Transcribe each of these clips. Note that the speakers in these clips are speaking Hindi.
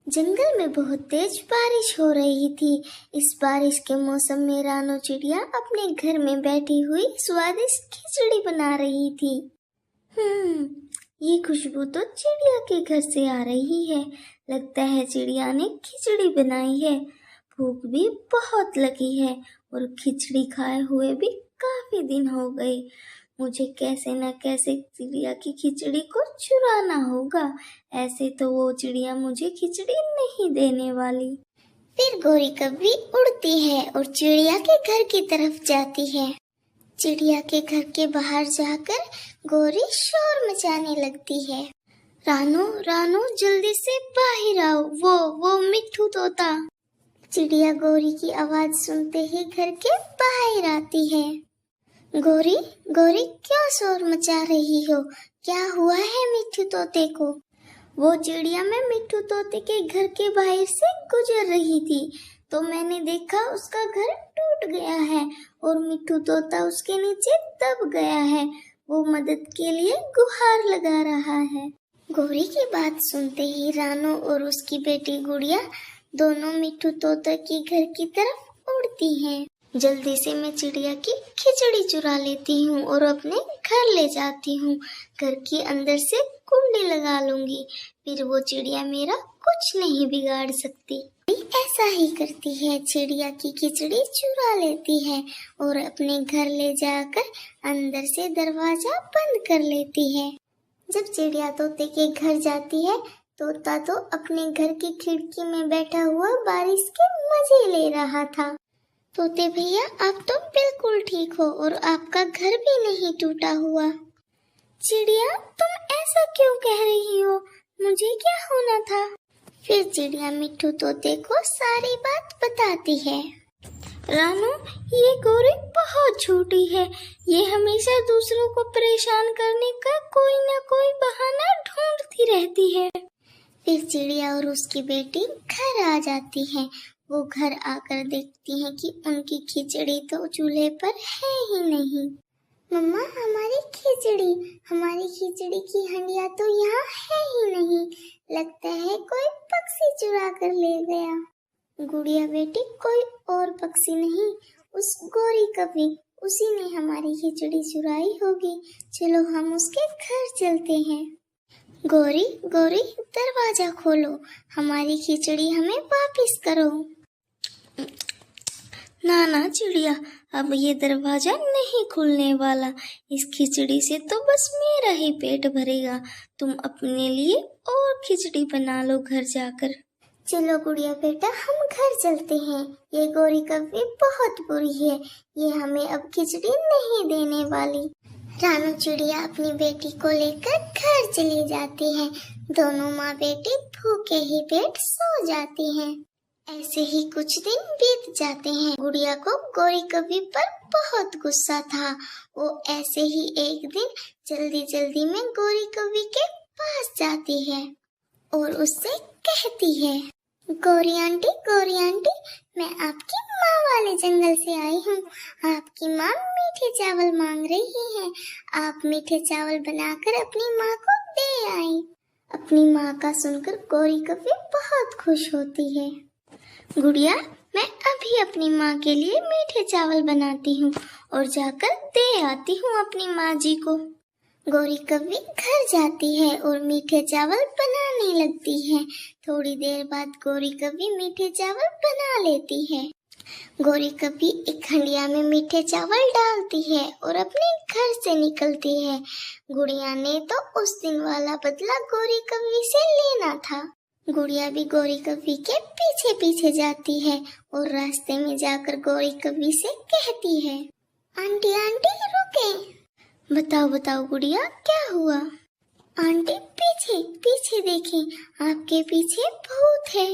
जंगल में बहुत तेज बारिश हो रही थी। इस बारिश के मौसम में रानो चिड़िया अपने घर में बैठी हुई स्वादिष्ट खिचड़ी बना रही थी। ये खुशबू तो चिड़िया के घर से आ रही है। लगता है चिड़िया ने खिचड़ी बनाई है। भूख भी बहुत लगी है और खिचड़ी खाए हुए भी काफी दिन हो गए। मुझे कैसे न कैसे चिड़िया की खिचड़ी को चुराना होगा। ऐसे तो वो चिड़िया मुझे खिचड़ी नहीं देने वाली। फिर गौरी कभी उड़ती है और चिड़िया के घर की तरफ जाती है। चिड़िया के घर के बाहर जाकर गौरी शोर मचाने लगती है। रानो रानो जल्दी से बाहर आओ, वो मिट्ठू तोता। चिड़िया गौरी की आवाज सुनते ही घर के बाहर आती है। गौरी गौरी क्यों शोर मचा रही हो? क्या हुआ है मिट्ठू तोते को? वो चिड़िया मैं मिट्ठू तोते के घर के बाहर से गुजर रही थी तो मैंने देखा उसका घर टूट गया है और मिट्ठू तोता उसके नीचे दब गया है। वो मदद के लिए गुहार लगा रहा है। गौरी की बात सुनते ही रानो और उसकी बेटी गुड़िया दोनों मिट्ठू तोता के घर की तरफ उड़ती हैं। जल्दी से मैं चिड़िया की खिचड़ी चुरा लेती हूँ और अपने घर ले जाती हूँ। घर के अंदर से कुंडी लगा लूंगी, फिर वो चिड़िया मेरा कुछ नहीं बिगाड़ सकती। ऐसा ही करती है, चिड़िया की खिचड़ी चुरा लेती है और अपने घर ले जाकर अंदर से दरवाजा बंद कर लेती है। जब चिड़िया तोते के घर जाती है, तोता तो अपने घर की खिड़की में बैठा हुआ बारिश के मजे ले रहा था। तोते भैया, आप तो बिल्कुल ठीक हो और आपका घर भी नहीं टूटा हुआ। चिड़िया, तुम ऐसा क्यों कह रही हो? मुझे क्या होना था? फिर चिड़िया मिट्ठू तोते को सारी बात बताती है। रानो, ये गौरी बहुत छोटी है। ये हमेशा दूसरों को परेशान करने का कोई ना कोई बहाना ढूंढती रहती है। फिर चिड़िया और उसकी बेटी घर आ जाती है। वो घर आकर देखती हैं कि उनकी खिचड़ी तो चूल्हे पर है ही नहीं। मम्मा, हमारी खिचड़ी की हंडिया तो यहाँ है ही नहीं। लगता है कोई पक्षी चुरा कर ले गया। गुड़िया बेटी, कोई और पक्षी नहीं, उस गौरी कभी, उसी ने हमारी खिचड़ी चुराई होगी। चलो हम उसके घर चलते हैं। गौरी गौरी, दरवाजा खोलो, हमारी खिचड़ी हमें वापस करो। ना चिड़िया, अब ये दरवाजा नहीं खुलने वाला। इस खिचड़ी से तो बस मेरा ही पेट भरेगा। तुम अपने लिए और खिचड़ी बना लो घर जाकर। चलो गुड़िया बेटा, हम घर चलते हैं। ये गौरी कभी बहुत बुरी है, ये हमें अब खिचड़ी नहीं देने वाली। रानो चिड़िया अपनी बेटी को लेकर घर चली जाती है। दोनों माँ बेटी भूखे ही पेट सो जाती हैं। ऐसे ही कुछ दिन बीत जाते हैं। गुड़िया को गौरी कभी पर बहुत गुस्सा था। वो ऐसे ही एक दिन जल्दी में गौरी कभी के पास जाती है और उससे कहती है, गौरी आंटी, मैं आपकी माँ वाले जंगल से आई हूँ। आपकी माँ मीठे चावल मांग रही है। आप मीठे चावल बनाकर अपनी माँ को दे आई। अपनी माँ का सुनकर गौरी कभी बहुत खुश होती है। गुड़िया, मैं अभी अपनी माँ के लिए मीठे चावल बनाती हूँ और जाकर दे आती हूँ अपनी माँ जी को। गौरी कभी घर जाती है और मीठे चावल बनाने लगती है। थोड़ी देर बाद गौरी कभी मीठे चावल बना लेती है। गौरी कभी एक हंडिया में मीठे चावल डालती है और अपने घर से निकलती है। गुड़िया ने तो उस दिन वाला बदला गौरी कभी से लेना था। गुड़िया भी गौरी कभी के पीछे जाती है और रास्ते में जाकर गौरी कभी से कहती है, आंटी रुके। बताओ गुड़िया, क्या हुआ? आंटी, पीछे देखें, आपके पीछे भूत है।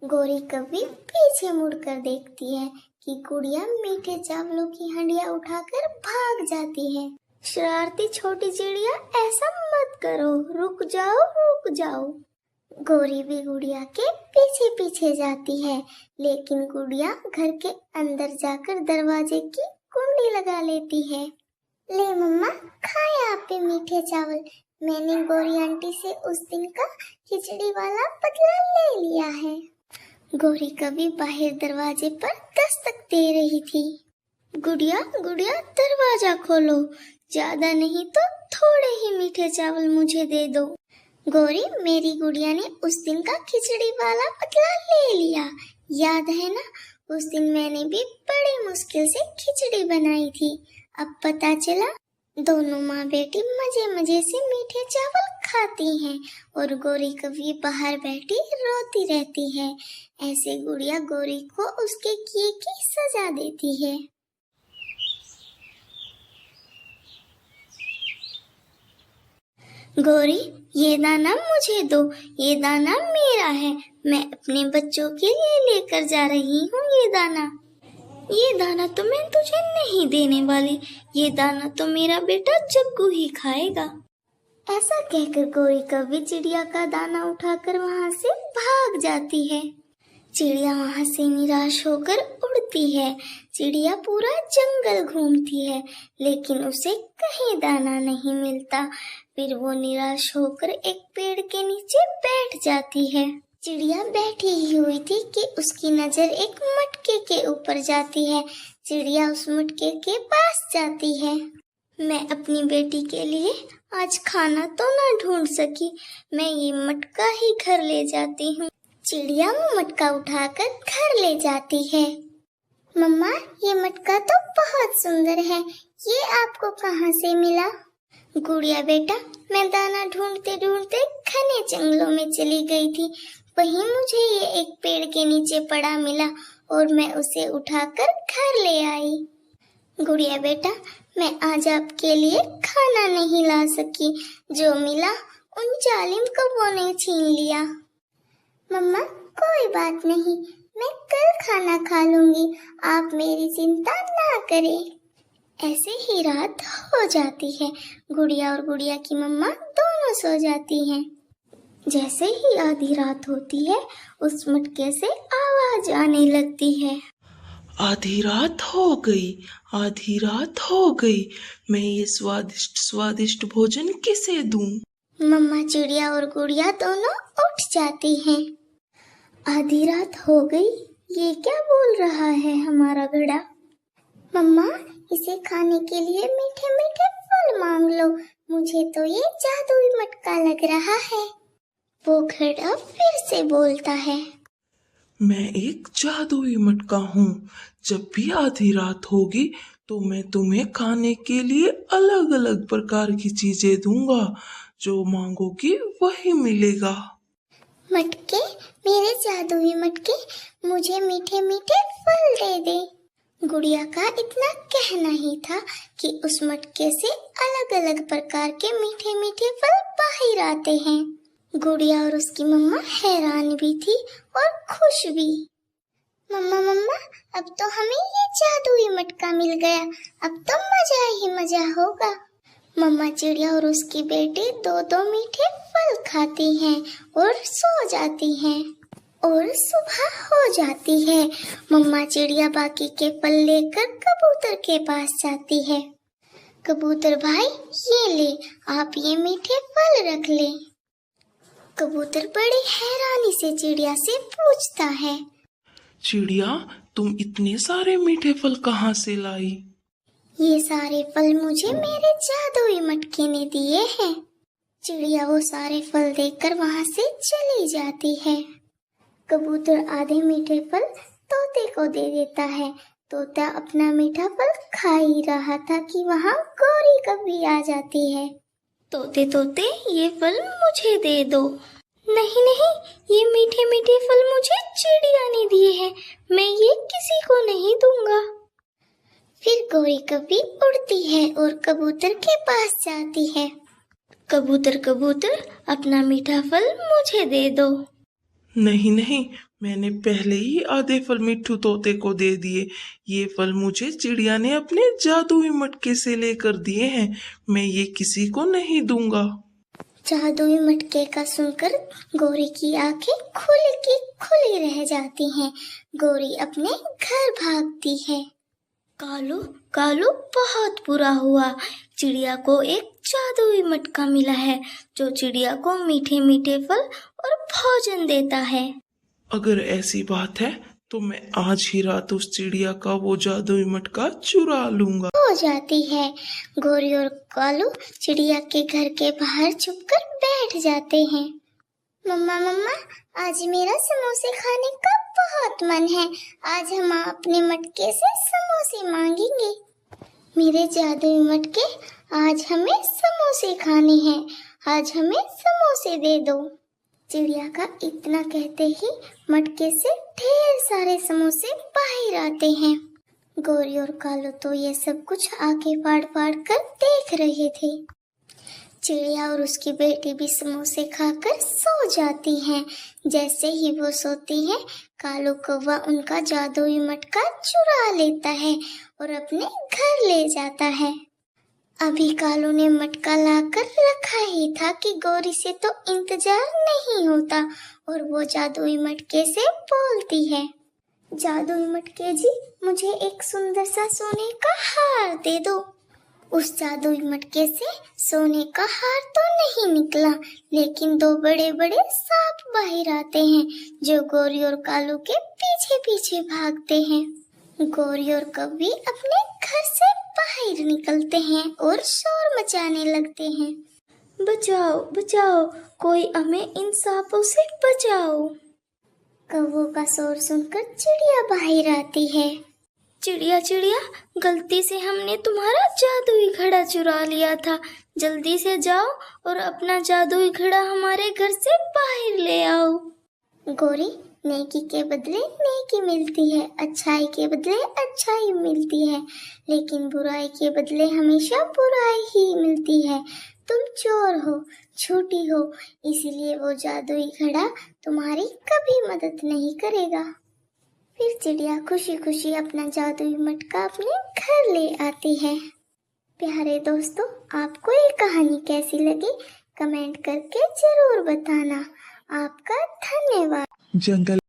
गौरी कभी पीछे मुड़कर देखती है कि गुड़िया मीठे चावलों की हंडिया उठाकर भाग जाती है। शरारती छोटी चिड़िया, ऐसा मत करो, रुक जाओ। गौरी भी गुड़िया के पीछे जाती है, लेकिन गुड़िया घर के अंदर जाकर दरवाजे की कुंडी लगा लेती है। ले मम्मा, खाए आपके मीठे चावल, मैंने गौरी आंटी से उस दिन का खिचड़ी वाला बदला ले लिया है। गौरी कभी बाहर दरवाजे पर दस्तक दे रही थी। गुड़िया गुड़िया दरवाजा खोलो, ज्यादा नहीं तो थोड़े ही मीठे चावल मुझे दे दो। गौरी, मेरी गुड़िया ने उस दिन का खिचड़ी वाला बदला ले लिया, याद है ना? उस दिन मैंने भी बड़ी मुश्किल से खिचड़ी बनाई थी। अब पता चला दोनों माँ बेटी मजे मजे से मीठे चावल खाती हैं और गौरी कभी बाहर बैठी रोती रहती है। ऐसे गुड़िया गौरी को उसके किए की सजा देती है। गौरी, ये दाना मुझे दो, ये दाना मेरा है, मैं अपने बच्चों के लिए लेकर जा रही हूँ ये दाना तो मैं तुझे नहीं देने वाली, ये दाना तो मेरा बेटा जग्गू ही खाएगा। ऐसा कहकर गौरी कभी चिड़िया का दाना उठाकर वहाँ से भाग जाती है। चिड़िया वहाँ से निराश होकर उड़ती है। चिड़िया पूरा जंगल घूमती है, लेकिन उसे कहीं दाना नहीं मिलता। फिर वो निराश होकर एक पेड़ के नीचे बैठ जाती है। चिड़िया बैठी ही हुई थी कि उसकी नजर एक मटके के ऊपर जाती है। चिड़िया उस मटके के पास जाती है। मैं अपनी बेटी के लिए आज खाना तो न ढूंढ सकी, मैं ये मटका ही घर ले जाती हूँ। चिड़िया वो मटका उठाकर घर ले जाती है। मम्मा, ये मटका तो बहुत सुंदर है, ये आपको कहाँ से मिला? गुड़िया बेटा, मैं दाना ढूंढते ढूंढते घने जंगलों में चली गई थी, वहीं मुझे ये एक पेड़ के नीचे पड़ा मिला और मैं उसे उठाकर घर ले आई। गुड़िया बेटा, मैं आज आपके लिए खाना नहीं ला सकी, जो मिला उन जालिम कौवों ने छीन लिया। मम्मा, कोई बात नहीं, मैं कल खाना खा लूंगी, आप मेरी चिंता ना करें। ऐसे ही रात हो जाती है। गुड़िया और गुड़िया की मम्मा दोनों सो जाती हैं। जैसे ही आधी रात होती है, उस मटके से आवाज आने लगती है। आधी रात हो गई, आधी रात हो गई, मैं ये स्वादिष्ट स्वादिष्ट भोजन किसे दूं? मम्मा चिड़िया और गुड़िया दोनों उठ जाती हैं। आधी रात हो गई, ये क्या बोल रहा है हमारा घड़ा? मम्मा, इसे खाने के लिए मीठे मीठे फल मांग लो, मुझे तो ये जादुई मटका लग रहा है। वो घड़ा फिर से बोलता है। मैं एक जादुई मटका हूँ, जब भी आधी रात होगी तो मैं तुम्हें खाने के लिए अलग अलग प्रकार की चीजें दूंगा, जो मांगोगी वही मिलेगा। मटके, मेरे जादुई मटके, मुझे मीठे मीठे फल दे दे। गुड़िया का इतना कहना ही था कि उस मटके से अलग अलग प्रकार के मीठे मीठे फल बाहर आते हैं। गुड़िया और उसकी मम्मा हैरान भी थी और खुश भी। मम्मा मम्मा, अब तो हमें ये जादुई मटका मिल गया, अब तो मजा ही मजा होगा। मम्मा चिड़िया और उसकी बेटी दो दो मीठे फल खाती हैं और सो जाती हैं। और सुबह हो जाती है। मम्मा चिड़िया बाकी के फल लेकर कबूतर के पास जाती है। कबूतर भाई, ये ले, आप ये मीठे फल रख ले। कबूतर बड़ी हैरानी से चिड़िया से पूछता है। चिड़िया, तुम इतने सारे मीठे फल कहाँ से लाई? ये सारे फल मुझे मेरे जादुई मटके ने दिए हैं। चिड़िया वो सारे फल देखकर वहाँ से चली जाती है। कबूतर आधे मीठे फल तोते को दे देता है। तोता अपना मीठा फल खा ही रहा था कि वहाँ गौरी कभी आ जाती है। तोते तोते, ये फल मुझे दे दो। नहीं नहीं, ये मीठे मीठे फल मुझे चिड़िया ने दिए हैं, मैं ये किसी को नहीं दूंगा। फिर गौरी कभी उड़ती है और कबूतर के पास जाती है। कबूतर कबूतर, अपना मीठा फल मुझे दे दो। नहीं नहीं, मैंने पहले ही आधे फल मिट्ठू तोते को दे दिए। ये फल मुझे चिड़िया ने अपने जादुई मटके से लेकर दिए हैं, मैं ये किसी को नहीं दूंगा। जादुई मटके का सुनकर गौरी की आंखें खुली की खुली रह जाती हैं। गौरी अपने घर भागती है। कालू कालू बहुत बुरा हुआ। चिड़िया को एक जादुई मटका मिला है जो चिड़िया को मीठे मीठे फल और भोजन देता है। अगर ऐसी बात है तो मैं आज ही रात उस चिड़िया का वो जादुई मटका चुरा लूंगा। हो जाती है। गोरी और कालू चिड़िया के घर के बाहर छुपकर बैठ जाते हैं। मम्मा मम्मा, आज मेरा समोसे खाने का बहुत मन है। आज हम अपने मटके से समोसे मांगेंगे। मेरे जादुई मटके, आज हमें समोसे खाने हैं। आज हमें समोसे दे दो। चिड़िया का इतना कहते ही मटके से ढेर सारे समोसे बाहर आते हैं। गोरी और कालू तो ये सब कुछ आंखें फाड़ फाड़ कर देख रहे थे। चिड़िया और उसकी बेटी भी समोसे खाकर सो जाती हैं। जैसे ही वो सोती है, कालू कौवा उनका जादुई मटका चुरा लेता है और अपने घर ले जाता है। अभी कालू ने मटका लाकर रखा ही था कि गोरी से तो इंतजार नहीं होता और वो जादुई मटके से बोलती है, जादुई मटके जी, मुझे एक सुंदर सा सोने का हार दे दो। उस जादुई मटके से सोने का हार तो नहीं निकला, लेकिन दो बड़े बड़े सांप बाहर आते हैं जो गोरी और कालू के पीछे पीछे भागते हैं। गोरी और कौवी अपने घर से बाहर निकलते हैं और शोर मचाने लगते हैं, बचाओ बचाओ, कोई हमें इन सांपों से बचाओ। कौवों का शोर सुनकर चिड़िया बाहर आती है। चिड़िया चिड़िया, गलती से हमने तुम्हारा जादुई घड़ा चुरा लिया था। जल्दी से जाओ और अपना जादुई घड़ा हमारे घर से बाहर ले आओ। गोरी, नेकी के बदले नेकी मिलती है, अच्छाई के बदले अच्छाई मिलती है, लेकिन बुराई के बदले हमेशा बुराई ही मिलती है। तुम चोर हो, झूठी हो, इसीलिए वो जादुई घड़ा तुम्हारी कभी मदद नहीं करेगा। फिर चिड़िया खुशी खुशी अपना जादुई मटका अपने घर ले आती है। प्यारे दोस्तों, आपको ये कहानी कैसी लगी कमेंट करके जरूर बताना। आपका धन्यवाद। जंगल